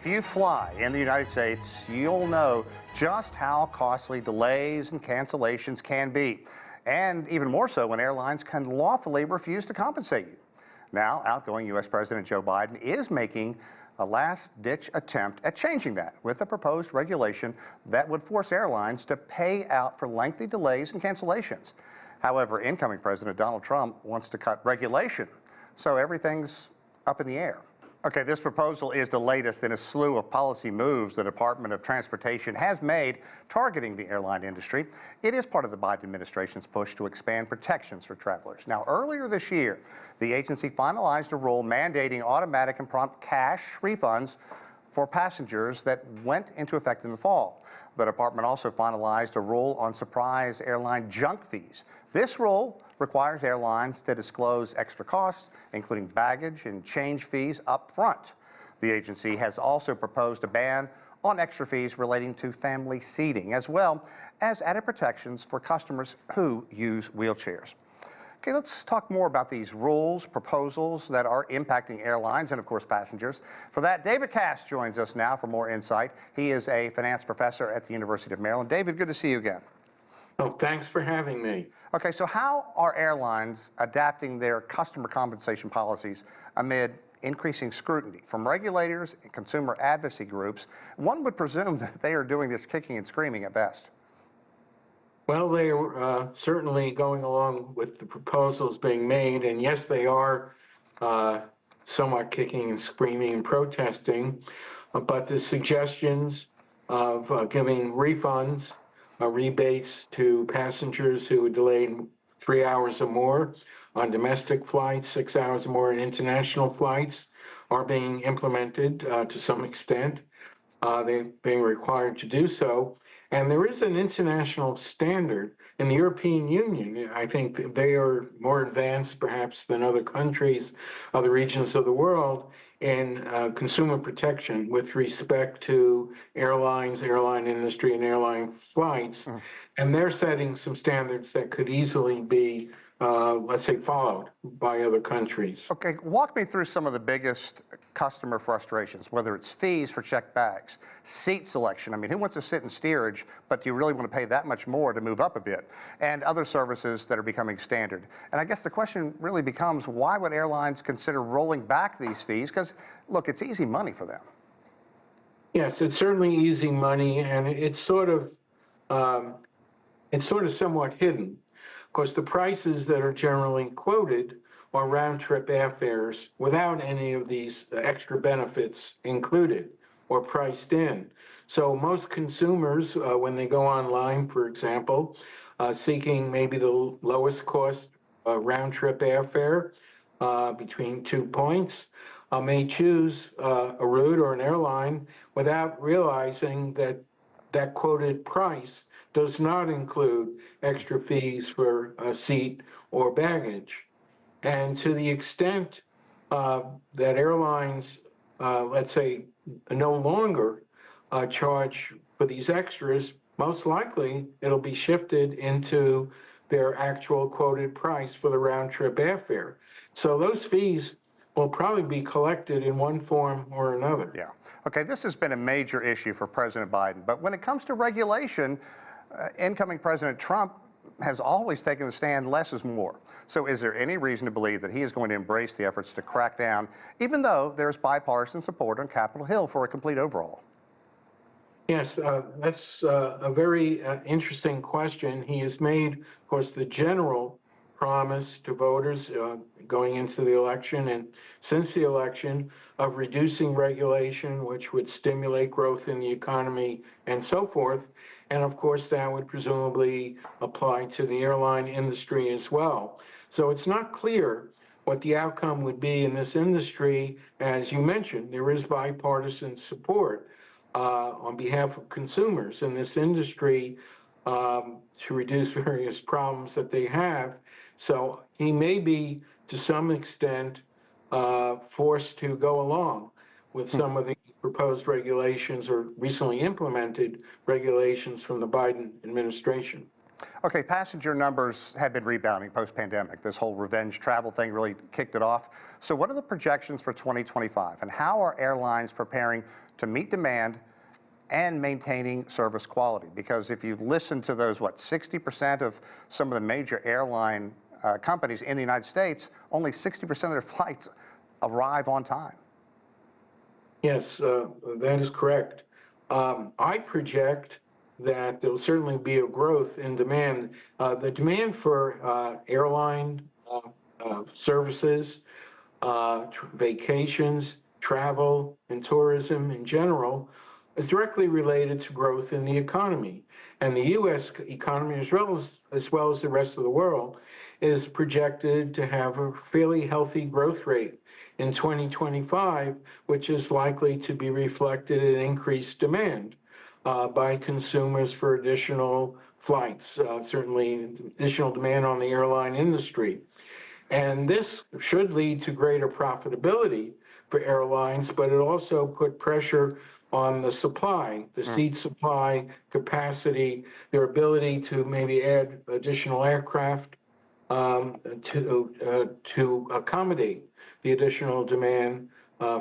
If you fly in the United States, you'll know just how costly delays and cancellations can be, and even more so when airlines can lawfully refuse to compensate you. Now, outgoing U.S. President Joe Biden is making a last-ditch attempt at changing that with a proposed regulation that would force airlines to pay out for lengthy delays and cancellations. However, incoming President Donald Trump wants to cut regulation, so everything's up in the air. Okay, this proposal is the latest in a slew of policy moves the Department of Transportation has made targeting the airline industry. It is part of the Biden administration's push to expand protections for travelers. Now, earlier this year, the agency finalized a rule mandating automatic and prompt cash refunds for passengers that went into effect in the fall. The department also finalized a rule on surprise airline junk fees. This rule requires airlines to disclose extra costs, including baggage and change fees, up front. The agency has also proposed a ban on extra fees relating to family seating, as well as added protections for customers who use wheelchairs. Okay, let's talk more about these rules, proposals that are impacting airlines and, of course, passengers. For that, David Kass joins us now for more insight. He is a finance professor at the University of Maryland. David, good to see you again. Oh, thanks for having me. Okay, so how are airlines adapting their customer compensation policies amid increasing scrutiny from regulators and consumer advocacy groups? One would presume that they are doing this kicking and screaming at best. Well, they are certainly going along with the proposals being made, and yes, they are somewhat kicking and screaming and protesting, but the suggestions of giving refunds, rebates to passengers who were delayed 3 hours or more on domestic flights, 6 hours or more in international flights, are being implemented to some extent. They're being required to do so. And there is an international standard in the European Union. I think they are more advanced perhaps than other countries, other regions of the world in consumer protection with respect to airlines, airline industry, and airline flights. And they're setting some standards that could easily be, let's say, followed by other countries. Okay, walk me through some of the biggest customer frustrations, whether it's fees for checked bags, seat selection. I mean, who wants to sit in steerage, but do you really want to pay that much more to move up a bit? And other services that are becoming standard. And I guess the question really becomes, why would airlines consider rolling back these fees? Because, look, it's easy money for them. Yes, it's certainly easy money, and it's sort of somewhat hidden. Of course, the prices that are generally quoted are round-trip airfares without any of these extra benefits included or priced in. So most consumers, when they go online, for example, seeking maybe the lowest cost round-trip airfare between 2 points, may choose a route or an airline without realizing that that quoted price does not include extra fees for a seat or baggage. And to the extent that airlines, let's say, no longer charge for these extras, most likely it'll be shifted into their actual quoted price for the round-trip airfare. So those fees will probably be collected in one form or another. Yeah. Okay, this has been a major issue for President Biden, but when it comes to regulation, incoming President Trump has always taken the stand less is more. So is there any reason to believe that he is going to embrace the efforts to crack down, even though there's bipartisan support on Capitol Hill for a complete overhaul? Yes, that's a very interesting question. He has made, of course, the general promise to voters going into the election and since the election of reducing regulation, which would stimulate growth in the economy and so forth. And of course, that would presumably apply to the airline industry as well. So it's not clear what the outcome would be in this industry. As you mentioned, there is bipartisan support on behalf of consumers in this industry to reduce various problems that they have. So he may be, to some extent, forced to go along with some of the proposed regulations or recently implemented regulations from the Biden administration. Okay, passenger numbers have been rebounding post-pandemic. This whole revenge travel thing really kicked it off. So what are the projections for 2025, and how are airlines preparing to meet demand and maintaining service quality. Because if you've listened to those, 60% of some of the major airline companies in the United States, only 60% of their flights arrive on time. Yes, that is correct. I project that there will certainly be a growth in demand. The demand for airline services, vacations, travel, and tourism in general is directly related to growth in the economy. And the U.S. economy, as well as the rest of the world, is projected to have a fairly healthy growth rate in 2025, which is likely to be reflected in increased demand by consumers for additional flights, certainly additional demand on the airline industry. And this should lead to greater profitability for airlines, but it also put pressure on the supply, the seat supply, capacity, their ability to maybe add additional aircraft to accommodate the additional demand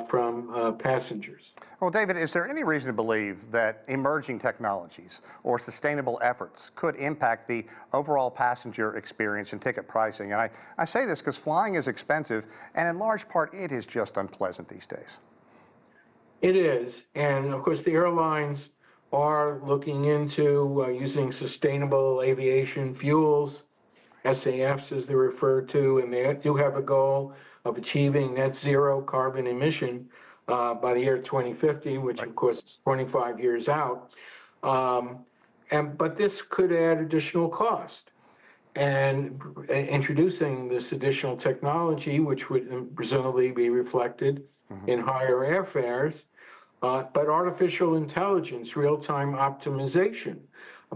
from passengers. Well, David, is there any reason to believe that emerging technologies or sustainable efforts could impact the overall passenger experience and ticket pricing? And I say this because flying is expensive, and in large part, it is just unpleasant these days. It is, and of course, the airlines are looking into using sustainable aviation fuels, SAFs as they're referred to, and they do have a goal of achieving net zero carbon emission by the year 2050, which of course is 25 years out. But this could add additional cost. And introducing this additional technology, which would presumably be reflected in higher airfares, but artificial intelligence, real-time optimization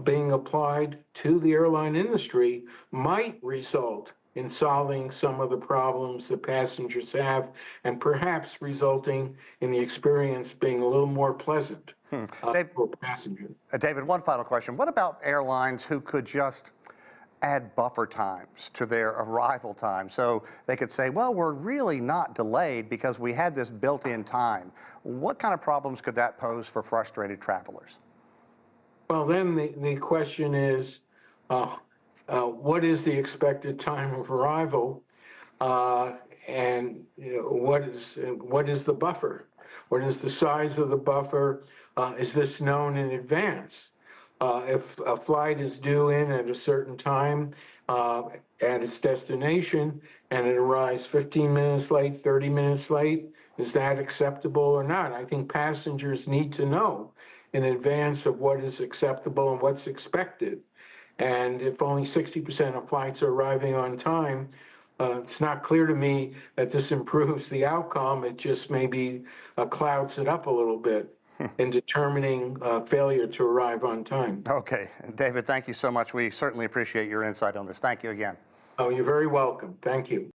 being applied to the airline industry might result in solving some of the problems that passengers have, and perhaps resulting in the experience being a little more pleasant for passengers. David, one final question. What about airlines who could just add buffer times to their arrival time so they could say, well, we're really not delayed because we had this built-in time? What kind of problems could that pose for frustrated travelers? Well, then the question is, what is the expected time of arrival, and what is the buffer? What is the size of the buffer? Is this known in advance? If a flight is due in at a certain time at its destination and it arrives 15 minutes late, 30 minutes late, is that acceptable or not? I think passengers need to know in advance of what is acceptable and what's expected. And if only 60% of flights are arriving on time, it's not clear to me that this improves the outcome. It just maybe clouds it up a little bit in determining failure to arrive on time. Okay. David, thank you so much. We certainly appreciate your insight on this. Thank you again. Oh, you're very welcome. Thank you.